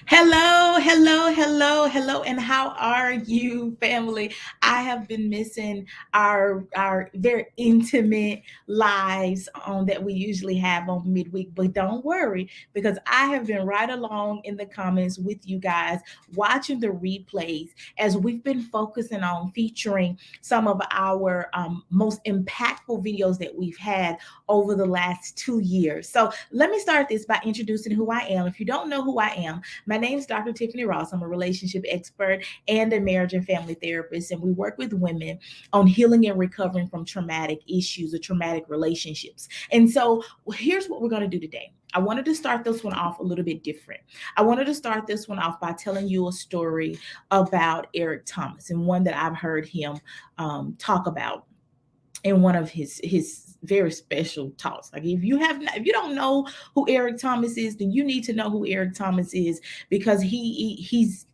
Hello, hello, hello, hello, and how are you, family? I have been missing our very intimate lives on that we usually have on midweek, but don't worry because I have been right along in the comments with you guys, watching the replays as we've been focusing on featuring some of our most impactful videos that we've had over the last 2 years. So let me start this by introducing who I am. If you don't know who I am, my name is Dr. Tiffany Ross. I'm a relationship expert and a marriage and family therapist, and we work with women on healing and recovering from traumatic issues or traumatic relationships. And so here's what we're going to do today. I wanted to start this one off a little bit different. I wanted to start this one off by telling you a story about Eric Thomas and one that I've heard him talk about in one of his very special talks. Like if you don't know who Eric Thomas is, then you need to know who Eric Thomas is because he's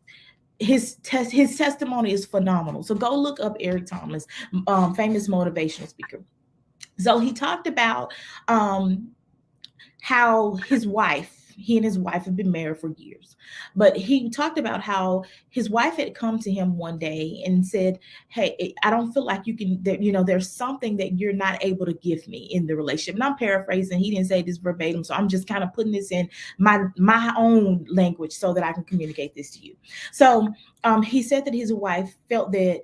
his testimony is phenomenal. So go look up Eric Thomas, famous motivational speaker. So he talked about how he and his wife have been married for years. But he talked about how his wife had come to him one day and said, "Hey, I don't feel like you can, there's something that you're not able to give me in the relationship." And I'm paraphrasing. He didn't say this verbatim. So I'm just kind of putting this in my own language so that I can communicate this to you. So he said that his wife felt that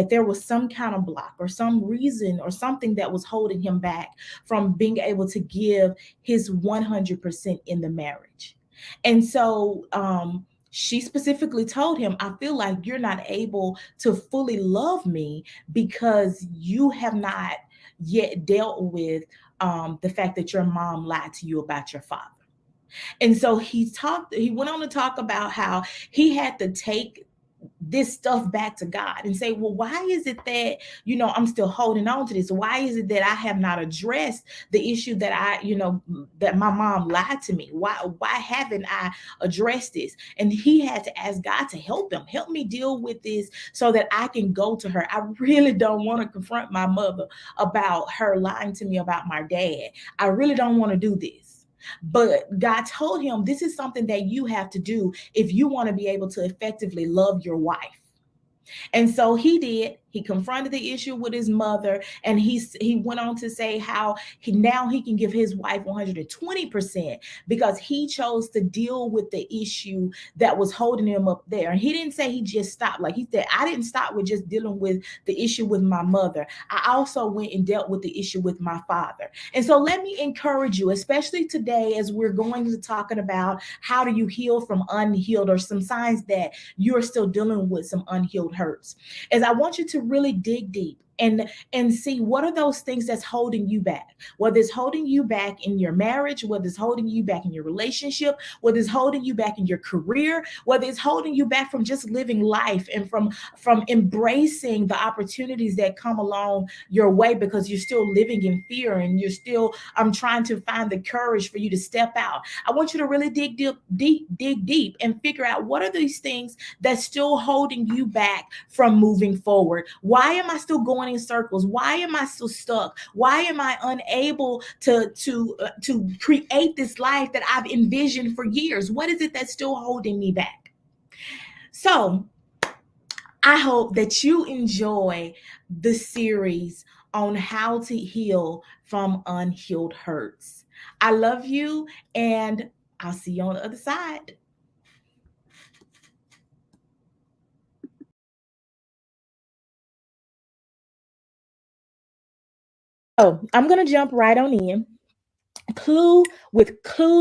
there was some kind of block or some reason or something that was holding him back from being able to give his 100% in the marriage. And so she specifically told him, "I feel like you're not able to fully love me because you have not yet dealt with the fact that your mom lied to you about your father." And so he went on to talk about how he had to take this stuff back to God and say, "Well, why is it that, I'm still holding on to this? Why is it that I have not addressed the issue that that my mom lied to me? Why haven't I addressed this?" And he had to ask God to help me deal with this so that I can go to her. I really don't want to confront my mother about her lying to me about my dad. I really don't want to do this. But God told him, "This is something that you have to do if you want to be able to effectively love your wife." And so he did. He confronted the issue with his mother, and he went on to say how he can give his wife 120% because he chose to deal with the issue that was holding him up there. And he didn't say he just stopped. Like he said, "I didn't stop with just dealing with the issue with my mother. I also went and dealt with the issue with my father." And so let me encourage you, especially today, as we're going to talking about how do you heal from unhealed or some signs that you're still dealing with some unhealed hurts, is I want you to really dig deep and see what are those things that's holding you back, whether it's holding you back in your marriage, whether it's holding you back in your relationship, whether it's holding you back in your career, whether it's holding you back from just living life and from embracing the opportunities that come along your way because you're still living in fear and you're still trying to find the courage for you to step out. I want you to really dig deep and figure out what are these things that's still holding you back from moving forward. Why am I still going in circles? Why am I still stuck? Why am I unable to create this life that I've envisioned for years? What is it that's still holding me back? So I hope that you enjoy the series on how to heal from unhealed hurts. I love you, and I'll see you on the other side. So I'm going to jump right on in. Clue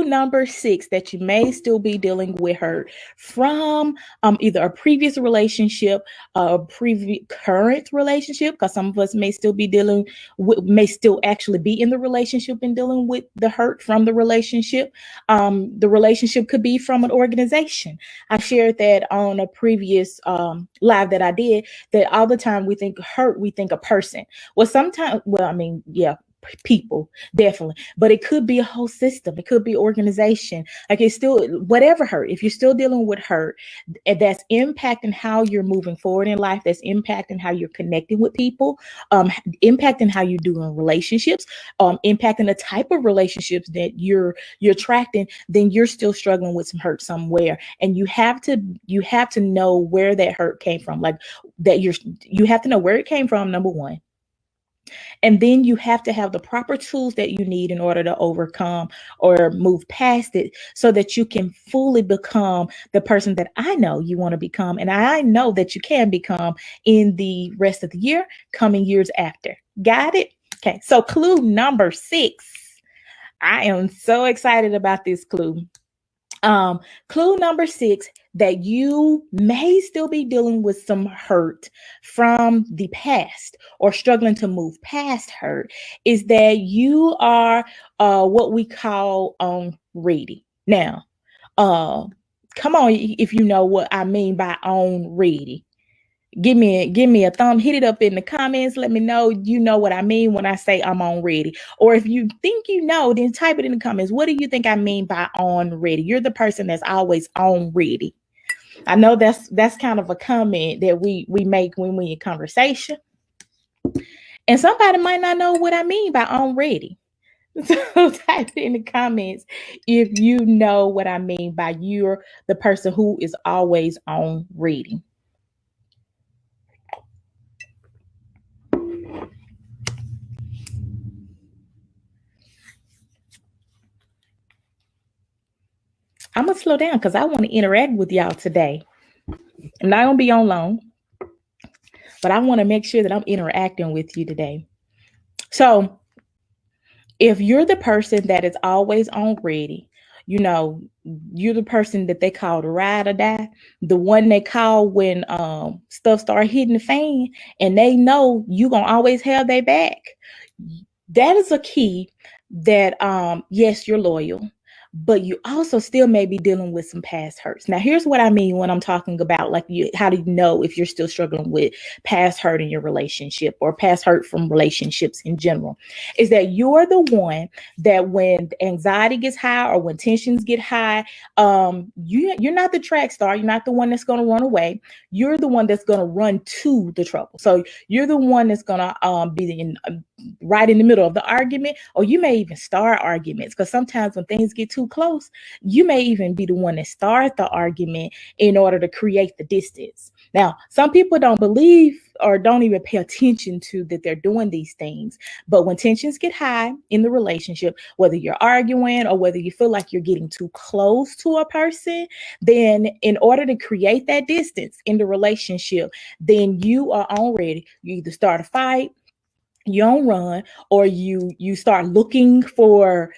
number 6 that you may still be dealing with hurt from either a previous relationship, a previous current relationship, because some of us may still actually be in the relationship and dealing with the hurt from the relationship. The relationship could be from an organization. I shared that on a previous live that I did, that all the time we think hurt, we think a person. Well, sometimes, well, I mean, yeah, people, definitely, but it could be a whole system. It could be organization. Like, it's still whatever hurt. If you're still dealing with hurt, that's impacting how you're moving forward in life, that's impacting how you're connecting with people, impacting how you do in relationships, impacting the type of relationships that you're attracting, then you're still struggling with some hurt somewhere. And you have to know where that hurt came from. Like, that you have to know where it came from, number one. And then you have to have the proper tools that you need in order to overcome or move past it, so that you can fully become the person that I know you want to become. And I know that you can become in the rest of the year, coming years after. Got it? Okay. So clue number 6. I am so excited about this clue. Clue number 6, that you may still be dealing with some hurt from the past or struggling to move past hurt, is that you are what we call ready. Now, come on, if you know what I mean by on ready. Give me a thumb, hit it up in the comments. Let me know you know what I mean when I say I'm on ready. Or if you think you know, then type it in the comments. What do you think I mean by on ready? You're the person that's always on ready. I know that's kind of a comment that we make when we in conversation. And somebody might not know what I mean by on ready. So type it in the comments if you know what I mean by you're the person who is always on ready. I'm going to slow down because I want to interact with y'all today. I'm not going to be on long, but I want to make sure that I'm interacting with you today. So if you're the person that is always on ready, you're the person that they call the ride or die, the one they call when stuff start hitting the fan, and they know you're going to always have their back. That is a key that, yes, you're loyal, but you also still may be dealing with some past hurts. Now, here's what I mean when I'm talking about, like, how do you know if you're still struggling with past hurt in your relationship or past hurt from relationships in general, is that you're the one that when anxiety gets high or when tensions get high, you're not the track star. You're not the one that's going to run away. You're the one that's going to run to the trouble. So you're the one that's going to be right in the middle of the argument, or you may even start arguments, because sometimes when things get too close, you may even be the one that start the argument in order to create the distance. Now, some people don't believe or don't even pay attention to that they're doing these things. But when tensions get high in the relationship, whether you're arguing or whether you feel like you're getting too close to a person, then in order to create that distance in the relationship, then you are already, you either start a fight, you don't run, or you start looking for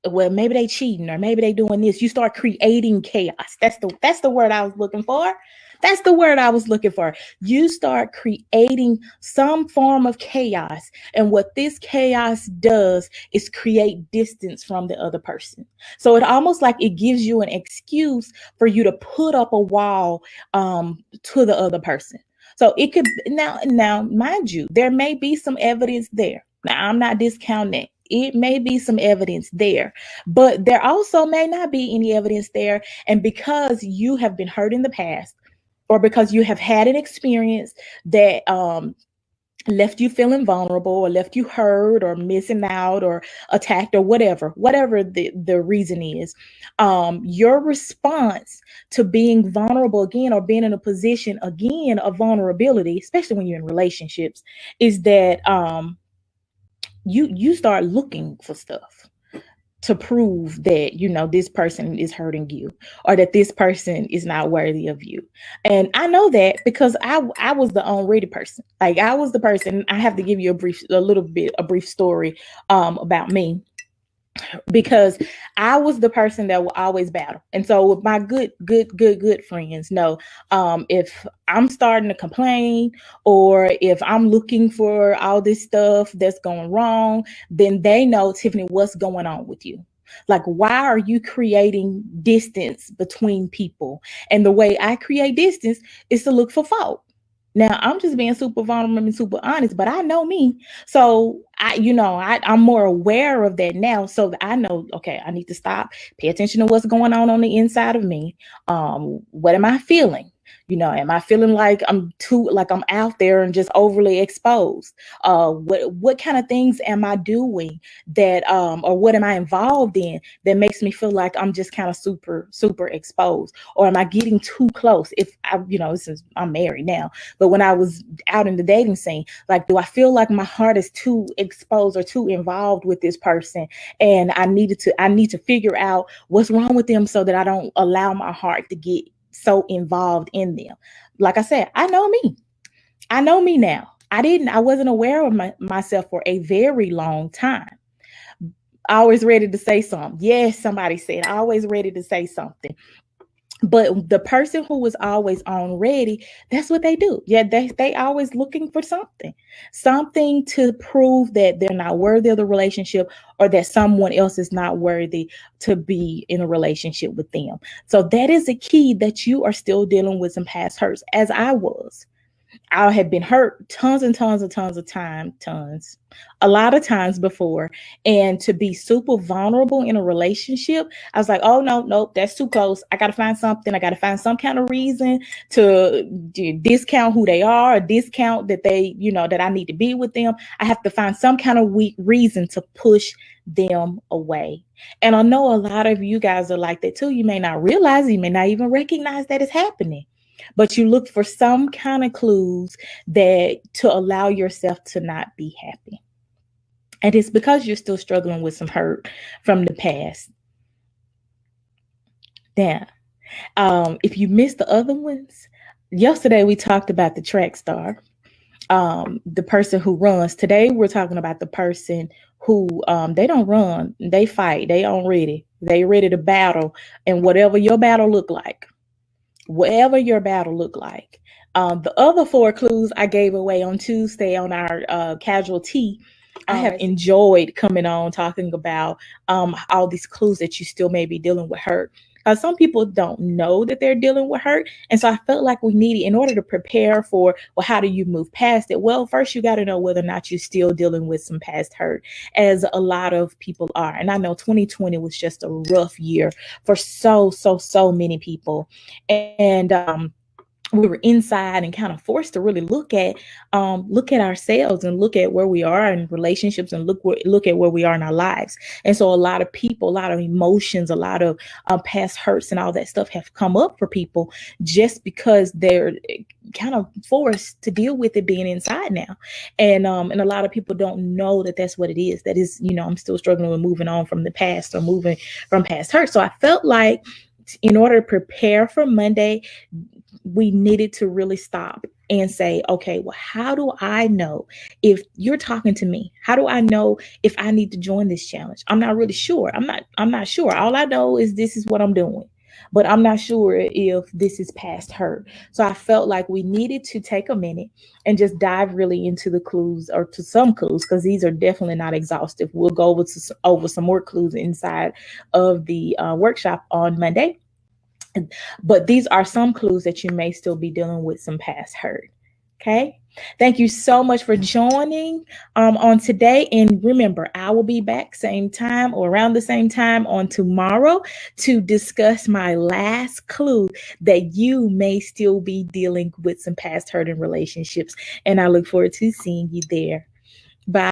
well, maybe they cheating or maybe they doing this. You start creating chaos. That's the word I was looking for. That's the word I was looking for. You start creating some form of chaos. And what this chaos does is create distance from the other person. So it almost like it gives you an excuse for you to put up a wall to the other person. So it could now, mind you, there may be some evidence there. Now, I'm not discounting it. It may be some evidence there, but there also may not be any evidence there. And because you have been hurt in the past, or because you have had an experience that left you feeling vulnerable, or left you hurt or missing out or attacked, or whatever the reason is, your response to being vulnerable again, or being in a position again of vulnerability, especially when you're in relationships, is that you start looking for stuff to prove that, this person is hurting you, or that this person is not worthy of you. And I know that because I was the unready person. Like, I was the person. I have to give you a brief story about me, because I was the person that will always battle. And so with my good friends know, if I'm starting to complain, or if I'm looking for all this stuff that's going wrong, then they know, Tiffany, what's going on with you? Like, why are you creating distance between people? And the way I create distance is to look for fault. Now I'm just being super vulnerable and super honest, but I know me. So I'm more aware of that now. So that I know, okay, I need to stop, pay attention to what's going on the inside of me. What am I feeling? Am I feeling like I'm out there and just overly exposed? What kind of things am I doing that, or what am I involved in that makes me feel like I'm just kind of super, super exposed? Or am I getting too close? If I'm married now, but when I was out in the dating scene, like, do I feel like my heart is too exposed or too involved with this person? And I need to figure out what's wrong with them so that I don't allow my heart to get so involved in them. Like I said, I know me. I know me now. I wasn't aware of myself for a very long time. Always ready to say something. Yes, somebody said, always ready to say something. But the person who was always on ready, that's what they do. Yeah, they always looking for something to prove that they're not worthy of the relationship, or that someone else is not worthy to be in a relationship with them. So that is a key, that you are still dealing with some past hurts, as I was. I had been hurt tons and tons and tons of time, a lot of times before. And to be super vulnerable in a relationship, I was like, oh, no, nope, that's too close. I got to find something. I got to find some kind of reason to discount who they are, or discount that that I need to be with them. I have to find some kind of weak reason to push them away. And I know a lot of you guys are like that too. You may not realize, you may not even recognize that it's happening, but you look for some kind of clues that to allow yourself to not be happy. And it's because you're still struggling with some hurt from the past. Now, if you missed the other ones, yesterday we talked about the track star, the person who runs. Today we're talking about the person who they don't run, they fight, they ready to battle, and whatever your battle look like. Whatever your battle look like. The other 4 clues I gave away on Tuesday on our casualty. I have enjoyed coming on talking about all these clues that you still may be dealing with hurt. Some people don't know that they're dealing with hurt. And so I felt like we needed, in order to prepare for, well, how do you move past it? Well, first you got to know whether or not you're still dealing with some past hurt, as a lot of people are. And I know 2020 was just a rough year for so many people. And we were inside and kind of forced to really look at ourselves and look at where we are in relationships, and look at where we are in our lives. And so a lot of people, a lot of emotions, a lot of past hurts and all that stuff have come up for people, just because they're kind of forced to deal with it being inside now. And a lot of people don't know that that's what it is. That is, I'm still struggling with moving on from the past, or moving from past hurt. So I felt like, in order to prepare for Monday, we needed to really stop and say, okay, well, how do I know if you're talking to me? How do I know if I need to join this challenge? I'm not really sure. I'm not sure. All I know is this is what I'm doing, but I'm not sure if this is past hurt. So I felt like we needed to take a minute and just dive really into the clues, or to some clues, because these are definitely not exhaustive. We'll go over some more clues inside of the workshop on Monday. But these are some clues that you may still be dealing with some past hurt. Okay. Thank you so much for joining on today. And remember, I will be back same time, or around the same time, on tomorrow, to discuss my last clue that you may still be dealing with some past hurt in relationships. And I look forward to seeing you there. Bye.